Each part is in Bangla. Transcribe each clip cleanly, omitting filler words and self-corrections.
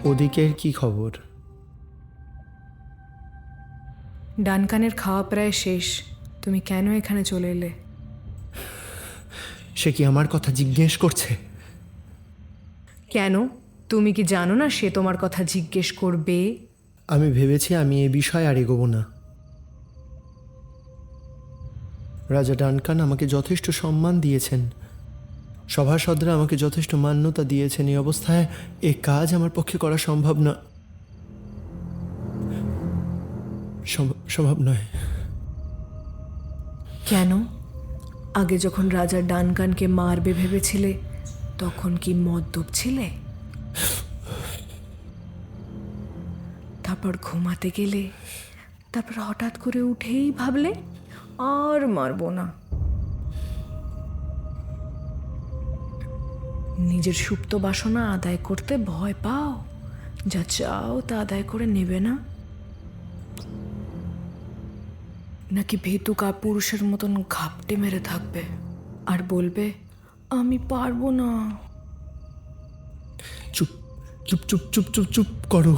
ওদিকের কি খবর? ডানকানের খাওয়া প্রায় শেষ। তুমি কেন এখানে চলে এলে? সে কি আমার কথা জিজ্ঞেস করছে? কেন? তুমি কি জানো না সে তোমার কথা জিজ্ঞেস করবে? আমি ভেবেছি আমি এ বিষয়ে আর এগোবো না। রাজা ডানকান আমাকে যথেষ্ট সম্মান দিয়েছেন, সভাসদরা আমাকে যথেষ্ট মান্যতা দিয়েছেন। এই অবস্থায় এ কাজ আমার পক্ষে করা সম্ভব না, সম্ভব নয়। কেন? আগে যখন রাজা ডানকানকে মারবে ভেবেছিলে তখন কি মদ্যপ ছিলে? তারপর ঘুমাতে গেলে, তারপর হঠাৎ করে উঠেই ভাবলে আর মারবো না। নিজের সুপ্ত বাসনা আদায় করতে ভয় পাও, যা চাও তা আদায় করে নেবে না? নাকি ভীতু কাপুরুষের মতন ঘাপটে মেরে থাকবে আর বলবে আমি পারবো না? চুপ চুপ চুপ চুপ চুপ চুপ করো।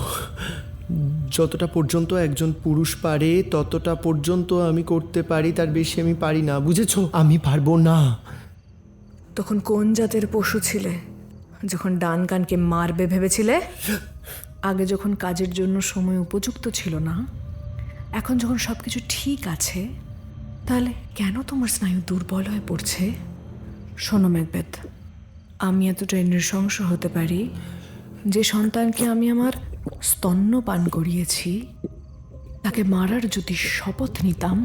যতটা পর্যন্ত একজন পুরুষ পারে ততটা পর্যন্ত আমি করতে পারি, তার বেশি আমি পারি না, বুঝেছো? আমি পারবো না। তখন কোন জাতের পশু ছিলে যখন ডানকানকে মারবে ভেবেছিলে? আগে যখন কাজের জন্য সময় উপযুক্ত ছিল না, এখন যখন সবকিছু ঠিক আছে, তাহলে কেন তোমার স্নায়ু দুর্বল হয়ে পড়ছে? শোনো ম্যাকবেথ, আমি এতটাই নৃশংস হতে পারি যে সন্তানকে আমি আমার স্তন্যপান করিয়েছি তাকে মারার যদি শপথ নিতাম,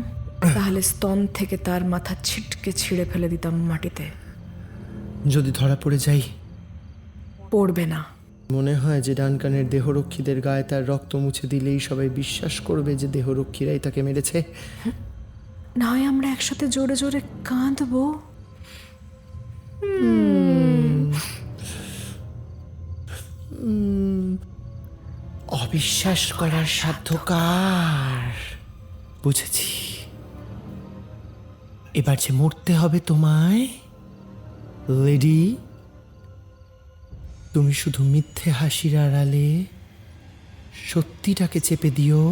তাহলে স্তন থেকে তার মাথা ছিটকে ছিঁড়ে ফেলে দিতাম মাটিতে। যদি ধরা পড়ে যাই? পড়বে না। মনে হয় যে ডানকানের দেহরক্ষীদের গায়ে তার রক্ত মুছে দিলেই সবাই বিশ্বাস করবে যে দেহরক্ষীরাই তাকে মেরেছে। না হয় আমরা একসাথে জোরে জোরে কাঁদবো। অবিশ্বাস করার সাধ্য কার? বুঝেছি, এবার যে মরতে হবে তোমায় লেডি। তুমি শুধু মিথ্যে হাসির আড়ালে সত্যিটাকে চেপে দিও।